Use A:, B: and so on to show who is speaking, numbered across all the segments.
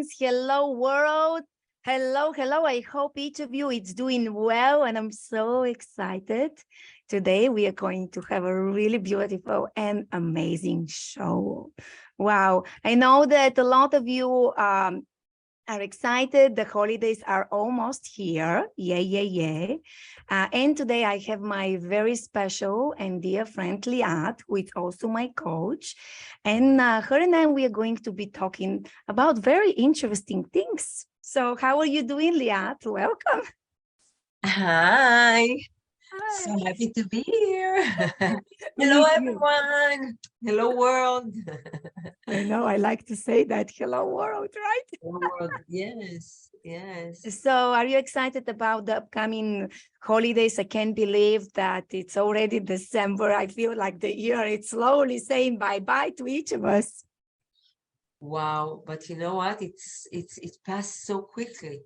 A: friends. Hello, world. Hello, hello. I hope each of you is doing well, and I'm so excited. Today, we are going to have a really beautiful and amazing show. Wow. I know that a lot of you are excited. The holidays are almost here. Yay, yay, yay. And today I have my very special and dear friend Liat, who is also my coach. And her and I, we are going to be talking about very interesting things. So how are you doing, Liat? Welcome.
B: Hi.
A: Hi.
B: So happy to be here. Hello, everyone. Hello, world.
A: I know, I like to say that. Hello, world, right?
B: Hello, world. Yes, yes.
A: So are you excited about the upcoming holidays? I can't believe that it's already December. I feel like the year is slowly saying bye-bye to each of us.
B: Wow, but you know what? It passed so quickly.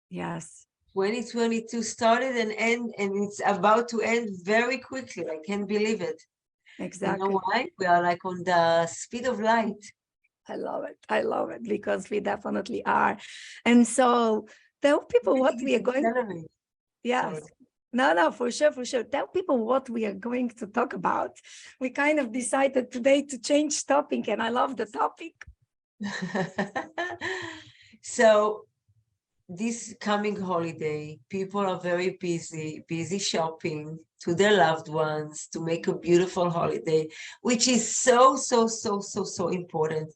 A: Yes.
B: 2022 started and it's about to end very quickly. I can't believe it.
A: Exactly.
B: You know why? We are like on the speed of light.
A: I love it. I love it because we definitely are. And so tell people what we are going to. Yes.
B: Sorry.
A: No, for sure, for sure. Tell people what we are going to talk about. We kind of decided today to change topic, and I love the topic.
B: So this coming holiday, people are very busy shopping to their loved ones to make a beautiful holiday, which is so important.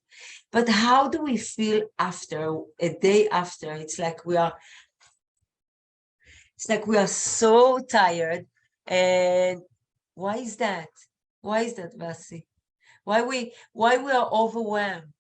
B: But how do we feel after, a day after? It's like we are so tired. And why is that? Why is that, Vasi? Why we are overwhelmed?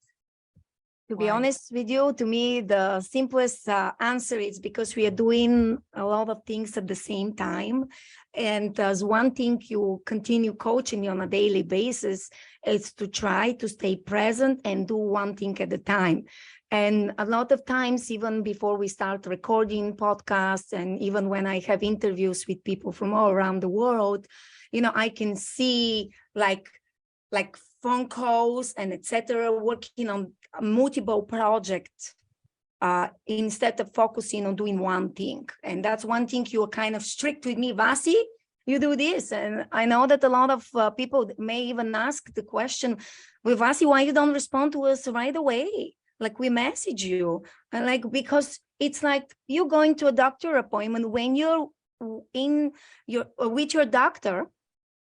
A: To be honest with you, to me, the simplest answer is because we are doing a lot of things at the same time. And as one thing you continue coaching on a daily basis is to try to stay present and do one thing at a time. And a lot of times, even before we start recording podcasts, and even when I have interviews with people from all around the world, I can see like phone calls and etc. working on multiple projects instead of focusing on doing one thing. And that's one thing you're kind of strict with me, Vasi. You do this, and I know that a lot of people may even ask the question, well, Vasi, why you don't respond to us right away? Like we message you, and like because it's like you going to a doctor appointment when you're with your doctor,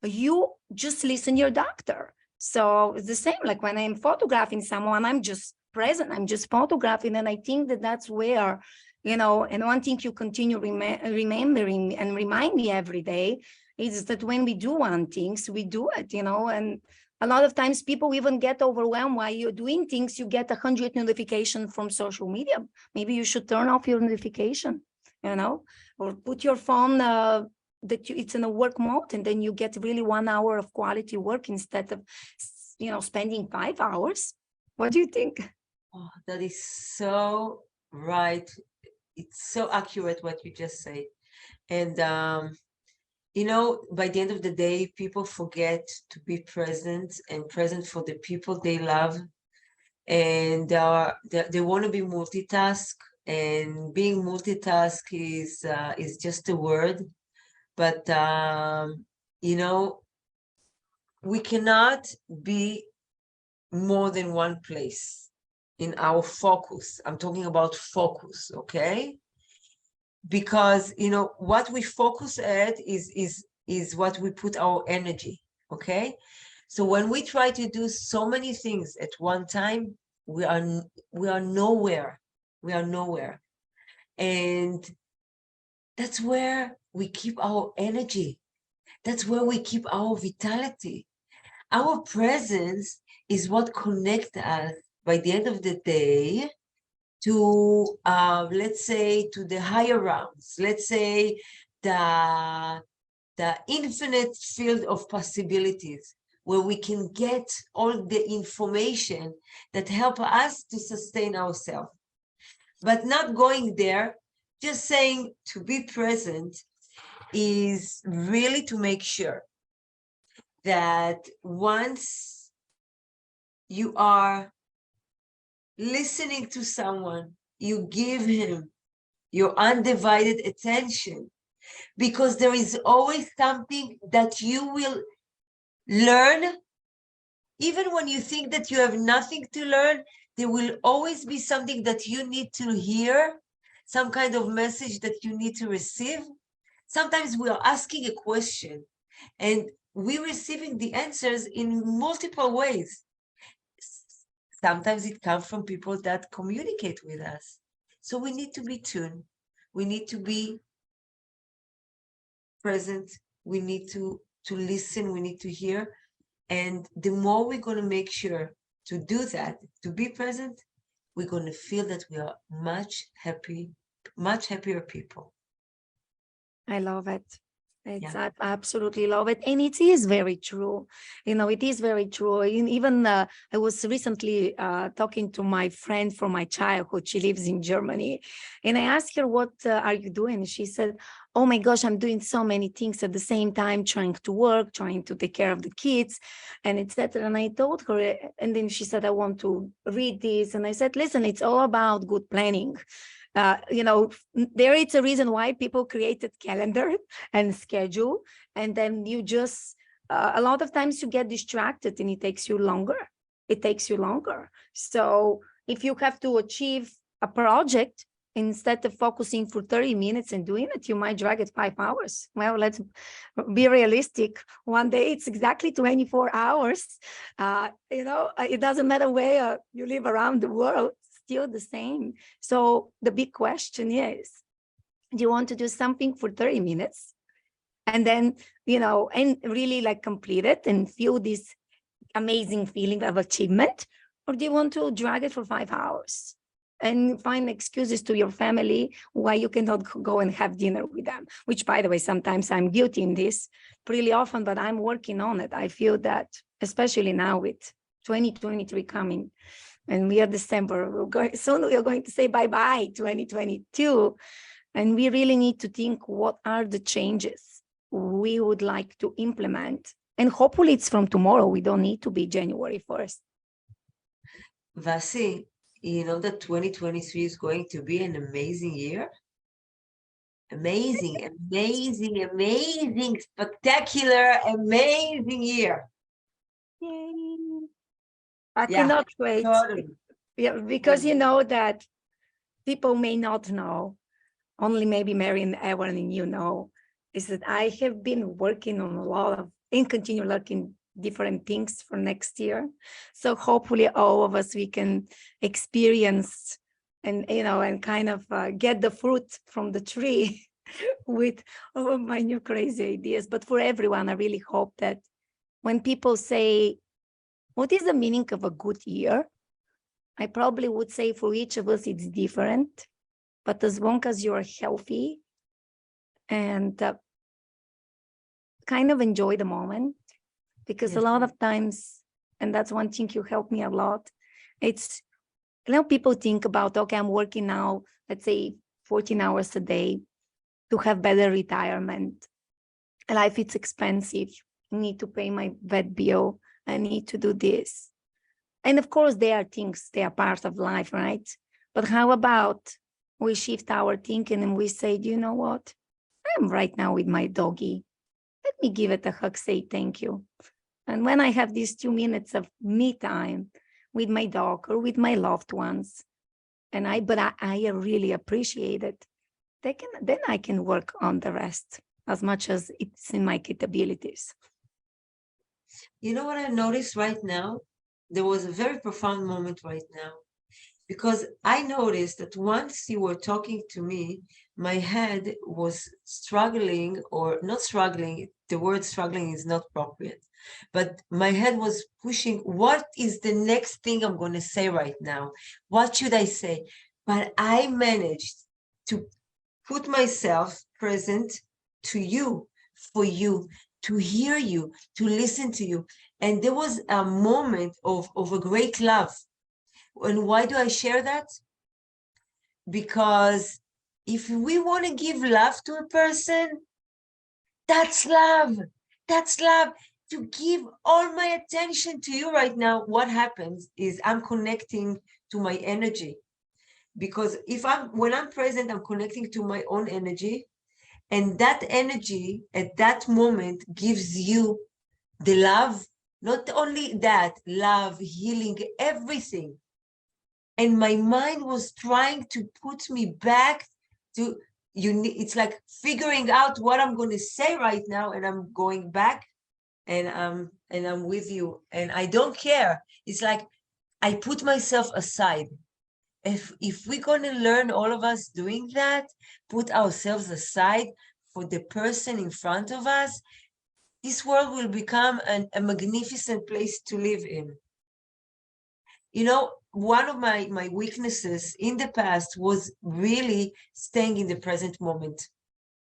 A: you just listen to your doctor. So it's the same, like when I'm photographing someone, I'm just present, I'm just photographing. And I think that that's where, and one thing you continue remembering and remind me every day is that when we do one things, we do it, and a lot of times people even get overwhelmed while you're doing things. You get 100 notifications from social media. Maybe you should turn off your notification, or put your phone it's in a work mode, and then you get really 1 hour of quality work instead of spending 5 hours. What do you think?
B: Oh, that is so right. It's so accurate what you just said. And by the end of the day, people forget to be present and present for the people they love, and they want to be multitask, and being multitask is just a word. But we cannot be more than one place in our focus. I'm talking about focus, okay? Because what we focus at is what we put our energy, okay? So when we try to do so many things at one time, we are nowhere. We are nowhere. And that's where we keep our energy. That's where we keep our vitality. Our presence is what connects us by the end of the day to, let's say, to the higher realms. Let's say the infinite field of possibilities, where we can get all the information that help us to sustain ourselves. But not going there, just saying to be present is really to make sure that once you are listening to someone, you give him your undivided attention, because there is always something that you will learn. Even when you think that you have nothing to learn, there will always be something that you need to hear, some kind of message that you need to receive. Sometimes we are asking a question and we're receiving the answers in multiple ways. Sometimes it comes from people that communicate with us. So we need to be tuned. We need to be present. We need to listen. We need to hear. And the more we're going to make sure to do that, to be present, we're going to feel that we are much happier people.
A: I love it. I absolutely love it. And it is very true. It is very true. Even I was recently talking to my friend from my childhood. She lives in Germany. And I asked her, what are you doing? She said, oh my gosh, I'm doing so many things at the same time, trying to work, trying to take care of the kids, and etc. And I told her, and then she said, I want to read this. And I said, listen, it's all about good planning. There is a reason why people created calendar and schedule, and then you just a lot of times you get distracted and it takes you longer. So if you have to achieve a project, instead of focusing for 30 minutes and doing it, you might drag it 5 hours. Well, let's be realistic. One day it's exactly 24 hours. It doesn't matter where you live around the world, still the same. So the big question is, do you want to do something for 30 minutes and then, and really like complete it and feel this amazing feeling of achievement? Or do you want to drag it for 5 hours and find excuses to your family why you cannot go and have dinner with them? Which, by the way, sometimes I'm guilty in this pretty often, but I'm working on it. I feel that, especially now with 2023 coming, and we are December, soon we are going to say bye-bye 2022. And we really need to think, what are the changes we would like to implement? And hopefully it's from tomorrow. We don't need to be January 1st.
B: Vasi, you know that 2023 is going to be an amazing year? Amazing, spectacular, amazing year.
A: Yay. I cannot wait.
B: Totally.
A: Yeah, because you know that people may not know, only maybe Mary and Evan and is that I have been working on a lot of, and continue looking different things for next year. So hopefully all of us, we can experience and, and kind of get the fruit from the tree with all of my new crazy ideas. But for everyone, I really hope that when people say, what is the meaning of a good year? I probably would say for each of us, it's different. But as long as you're healthy and kind of enjoy the moment, because a lot of times, and that's one thing you helped me a lot, it's, people think about, okay, I'm working now, let's say 14 hours a day to have better retirement. Life is expensive. I need to pay my vet bill. I need to do this. And of course, they are things, they are part of life, right? But how about we shift our thinking and we say, do you know what? I'm right now with my doggy. Let me give it a hug, say thank you. And when I have these 2 minutes of me time with my dog or with my loved ones, and I really appreciate it, then I can work on the rest as much as it's in my capabilities.
B: You know what I noticed right now? There was a very profound moment right now, because I noticed that once you were talking to me, my head was struggling, or not struggling, the word struggling is not appropriate, but my head was pushing, what is the next thing I'm going to say right now? What should I say? But I managed to put myself present to you, for you, to hear you, to listen to you. And there was a moment of a great love. And why do I share that? Because if we want to give love to a person, that's love. That's love. To give all my attention to you right now, what happens is I'm connecting to my energy. Because when I'm present, I'm connecting to my own energy. And that energy at that moment gives you the love, not only that, love, healing, everything. And my mind was trying to put me back to, it's like figuring out what I'm going to say right now, and I'm going back, and I'm with you, and I don't care. It's like I put myself aside. If we're going to learn, all of us, doing that, put ourselves aside for the person in front of us, this world will become a magnificent place to live in. You know, one of my weaknesses in the past was really staying in the present moment.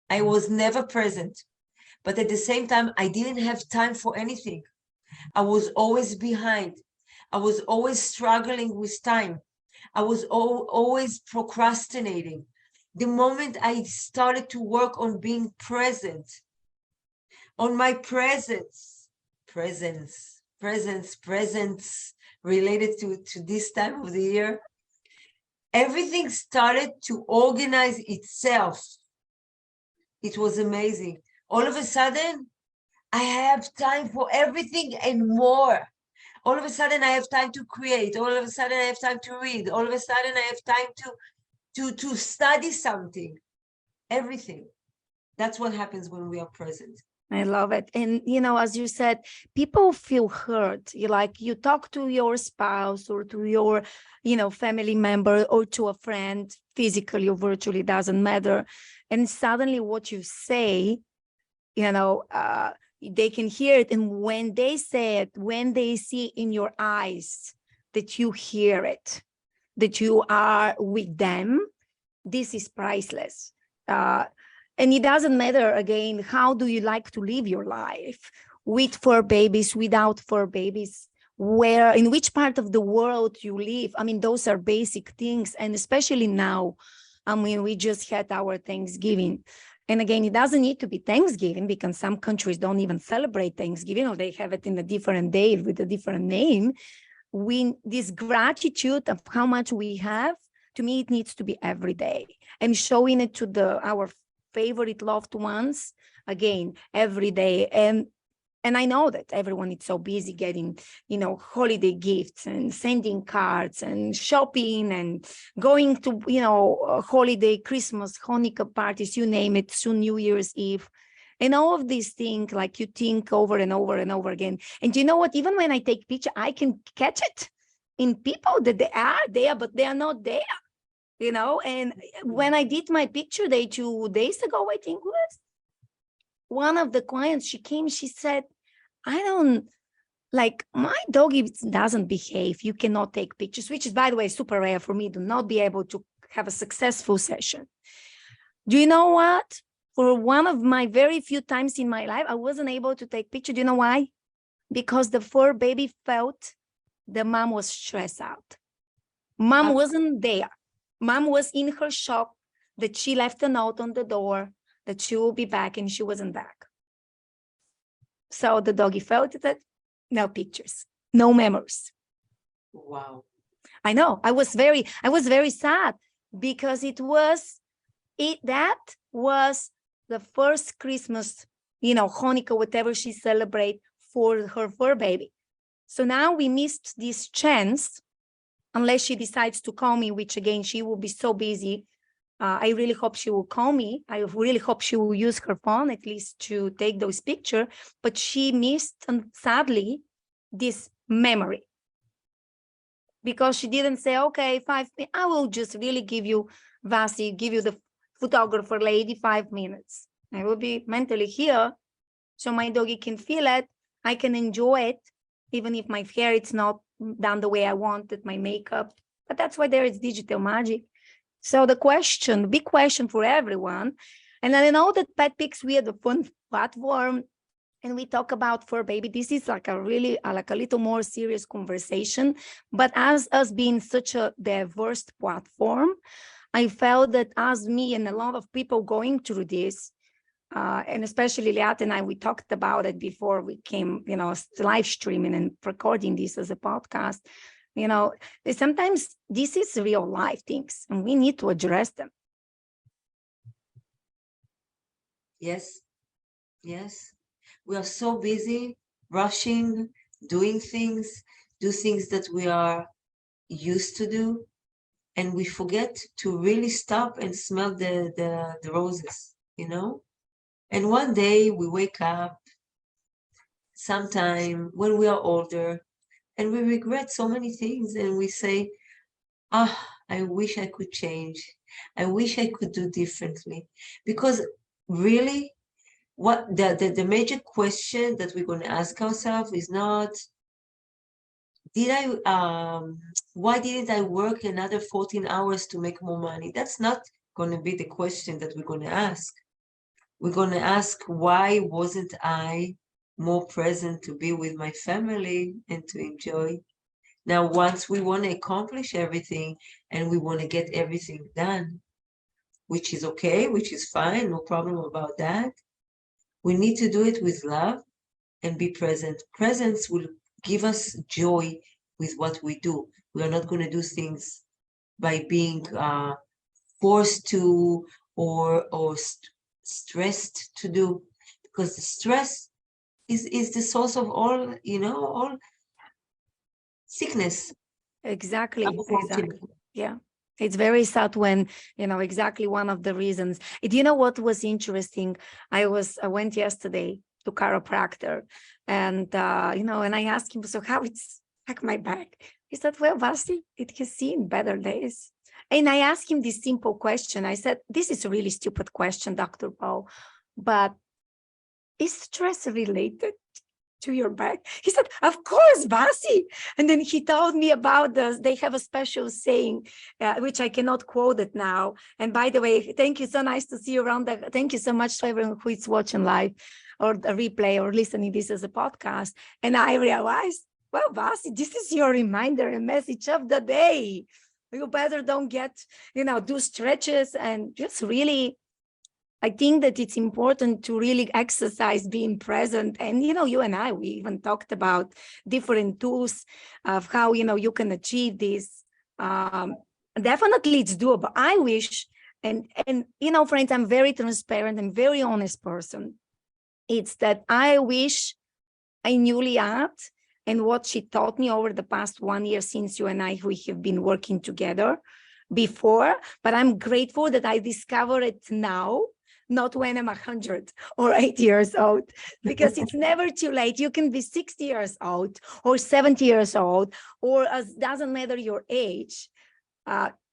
B: I was never present, but at the same time, I didn't have time for anything. I was always behind. I was always struggling with time. I was always procrastinating. The moment I started to work on being present, on my presence related to this time of the year, everything started to organize itself. It was amazing. All of a sudden, I have time for everything and more. All of a sudden, I have time to create. All of a sudden, I have time to read. All of a sudden, I have time to study something. Everything. That's what happens when we are present.
A: I love it. And, you know, as you said, people feel hurt. You talk to your spouse or to your, family member or to a friend, physically or virtually, doesn't matter. And suddenly what you say, they can hear it. And when they say it, when they see in your eyes that you hear it, that you are with them, this is priceless. And it doesn't matter, again, how do you like to live your life? With fur babies, without fur babies, in which part of the world you live. I mean, those are basic things. And especially now, we just had our Thanksgiving. And again, it doesn't need to be Thanksgiving, because some countries don't even celebrate Thanksgiving, or they have it in a different day with a different name. This gratitude of how much we have, to me, it needs to be every day. And showing it to our favorite loved ones, again, every day. And I know that everyone is so busy getting, holiday gifts and sending cards and shopping and going to, holiday, Christmas, Hanukkah parties, you name it, soon New Year's Eve. And all of these things, like, you think over and over and over again. And you know what? Even when I take picture, I can catch it in people that they are there, but they are not there. And when I did my picture day 2 days ago, I think was one of the clients, she came, she said, my dog, if it doesn't behave, you cannot take pictures, which is, by the way, super rare for me to not be able to have a successful session. Do you know what? For one of my very few times in my life, I wasn't able to take picture. Do you know why? Because the fur baby felt the mom was stressed out. Mom wasn't there. Mom was in her shock that she left a note on the door that she will be back, and she wasn't back. So the doggy felt that, no pictures, no memories.
B: Wow.
A: I know. I was very sad, because that was the first Christmas, Hanukkah, whatever she celebrate for her fur baby. So now we missed this chance, unless she decides to call me, which again, she will be so busy. I really hope she will call me. I really hope she will use her phone at least to take those pictures. But she missed, sadly, this memory, because she didn't say, okay, 5 minutes. I will just really give you, Vasi, give you the photographer lady 5 minutes. I will be mentally here, so my doggy can feel it. I can enjoy it, even if my hair is not done the way I wanted, my makeup. But that's why there is digital magic. So the big question for everyone, and I know that PetPix, we are the fun platform, and we talk about fur baby. This is like a little more serious conversation. But as us being such a diverse platform, I felt that as me and a lot of people going through this, and especially Liat and I, we talked about it before we came, live streaming and recording this as a podcast. Sometimes this is real life things and we need to address them.
B: Yes. Yes. We are so busy rushing, doing things, do things that we are used to do, and we forget to really stop and smell the roses, And one day we wake up sometime when we are older and we regret so many things and we say, I wish I could change. I wish I could do differently. Because really, what the major question that we're going to ask ourselves is not, why didn't I work another 14 hours to make more money? That's not going to be the question that we're going to ask. We're going to ask, why wasn't I more present to be with my family and to enjoy? Now, once we want to accomplish everything and we want to get everything done, which is okay, which is fine, no problem about that, we need to do it with love and be present. Presence will give us joy with what we do. We are not going to do things by being forced to or stressed to do, because the stress is the source of all, all sickness.
A: Exactly. Yeah. It's very sad when, exactly one of the reasons. You know what was interesting? I went yesterday to chiropractor and, and I asked him, so how it's like my back? He said, well, Vasi, it has seen better days. And I asked him this simple question. I said, this is a really stupid question, Dr. Paul, but is stress related to your back? He said, of course, Vasi. And then he told me about they have a special saying, which I cannot quote it now. And by the way, thank you. So nice to see you around. Thank you so much to everyone who is watching live or a replay or listening this as a podcast. And I realized, well, Vasi, this is your reminder and message of the day. You better don't do stretches and just really, I think that it's important to really exercise being present. And, you and I, we even talked about different tools of how, you can achieve this. Definitely it's doable. I wish, and friends, I'm very transparent and very honest person. It's that I wish I knew Liat and what she taught me over the past 1 year since you and I, we have been working together before, but I'm grateful that I discovered it now, not when I'm 100 or 80 years old, because it's never too late. You can be 60 years old or 70 years old, or doesn't matter your age,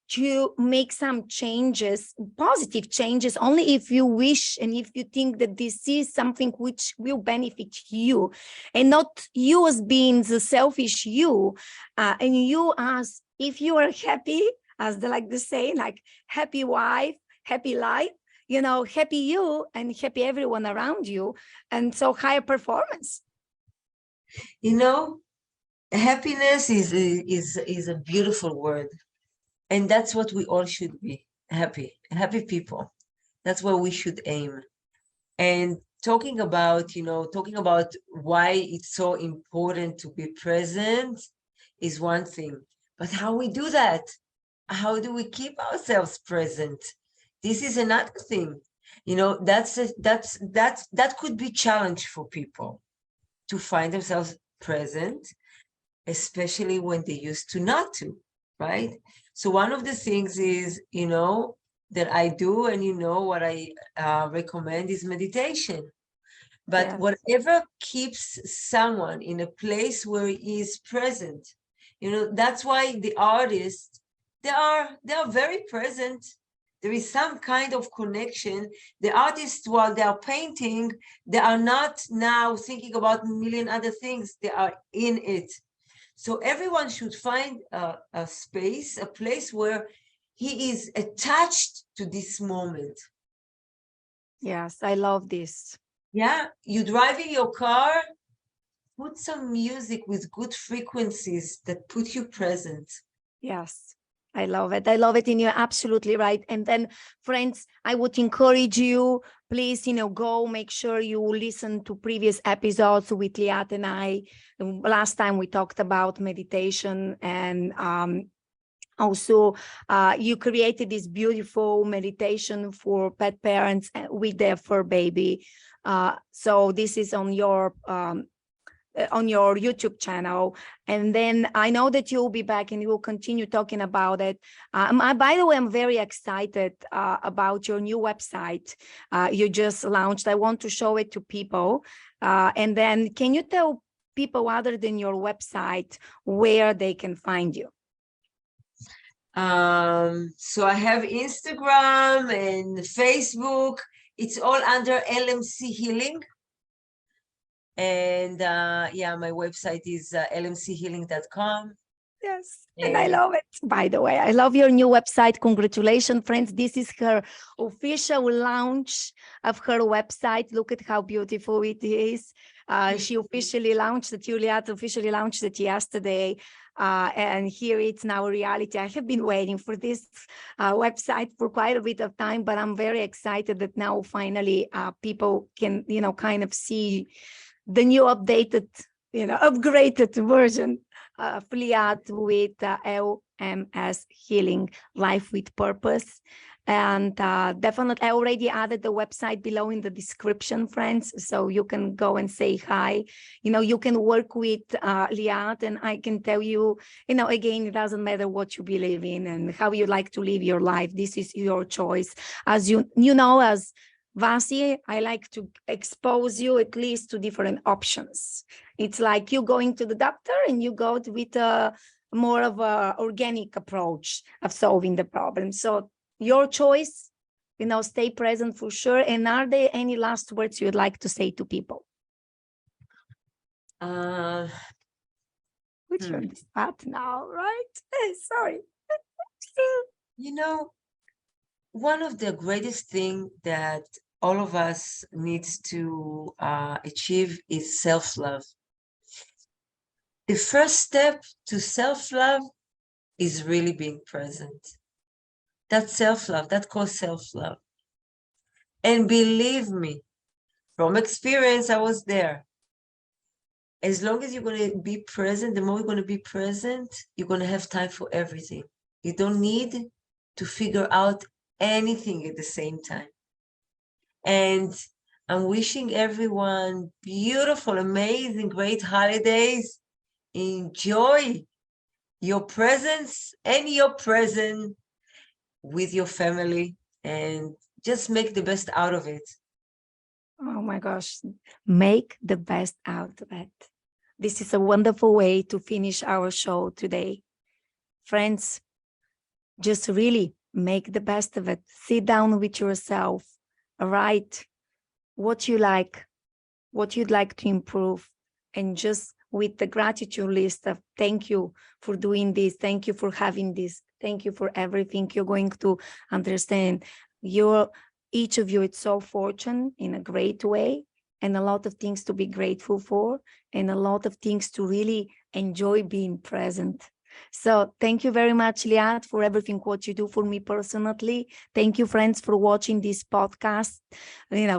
A: to make some changes, positive changes, only if you wish and if you think that this is something which will benefit you, and not you as being the selfish you, and you as, if you are happy, as the saying, like happy wife, happy life, happy you and happy everyone around you. And so higher performance.
B: Happiness is a beautiful word. And that's what we all should be, happy people. That's where we should aim. And talking about why it's so important to be present is one thing, but how we do that, how do we keep ourselves present? This is another thing. That could be challenge for people to find themselves present, especially when they used to not to, right? So one of the things is, that I do, and what I recommend is meditation. But yes, whatever keeps someone in a place where he is present, that's why the artists, they are very present. There is some kind of connection. The artists, while they are painting, they are not now thinking about a million other things. They are in it. So everyone should find a space, a place where he is attached to this moment.
A: Yes, I love this.
B: Yeah, you drive in your car, put some music with good frequencies that put you present.
A: Yes, I love it. I love it. And you're absolutely right. And then, friends, I would encourage you, please, go make sure you listen to previous episodes with Liat and I. Last time we talked about meditation, and also you created this beautiful meditation for pet parents with their fur baby. So this is on your YouTube channel. And then I know that you'll be back and you will continue talking about it. By the way, I'm very excited about your new website you just launched. I want to show it to people. And then can you tell people other than your website where they can find you?
B: So I have Instagram and Facebook. It's all under LMC Healing. And yeah, my website is lmchealing.com.
A: Yes, and I love it. By the way, I love your new website. Congratulations, friends. This is her official launch of her website. Look at how beautiful it is. She officially launched it. Juliet officially launched it yesterday. And here it's now reality. I have been waiting for this website for quite a bit of time, but I'm very excited that now finally people can, kind of see the new updated, upgraded version of Liat with LMS Healing, Life with Purpose. And definitely, I already added the website below in the description, friends, so you can go and say hi. You can work with Liat, and I can tell you, again, it doesn't matter what you believe in and how you like to live your life. This is your choice. As as Vasi, I like to expose you at least to different options. It's like you going to the doctor and you go with a more of a organic approach of solving the problem. So your choice, stay present for sure. And are there any last words you'd like to say to people? Which on the spot now, right? Sorry.
B: One of the greatest things that all of us needs to achieve is self-love. The first step to self-love is really being present. That's self-love. That calls self-love. And believe me, from experience, I was there. As long as you're going to be present, the more you're going to be present, you're going to have time for everything. You don't need to figure out anything at the same time. And I'm wishing everyone beautiful, amazing, great holidays. Enjoy your presence and your present with your family, and just make the best out of it.
A: Oh my gosh, make the best out of it. This is a wonderful way to finish our show today. Friends, just really make the best of it. Sit down with yourself, write what you like, what you'd like to improve, and just with the gratitude list of thank you for doing this, thank you for having this, thank you for everything, you're going to understand each of you is so fortunate in a great way, and a lot of things to be grateful for, and a lot of things to really enjoy being present. So thank you very much, Liat, for everything what you do for me personally. Thank you, friends, for watching this podcast,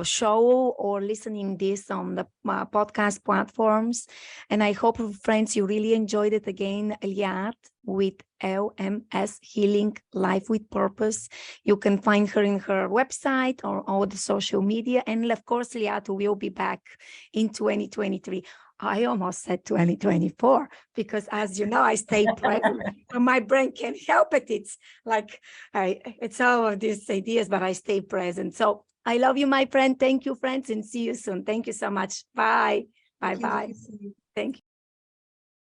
A: show or listening this on the podcast platforms. And I hope, friends, you really enjoyed it again, Liat, with LMS Healing, Life with Purpose. You can find her in her website or all the social media. And of course, Liat will be back in 2023. I almost said 2024 because, as you know, I stay present. My brain can't help it. It's like it's all of these ideas, but I stay present. So I love you, my friend. Thank you, friends, and see you soon. Thank you so much. Bye. Bye. Thank you.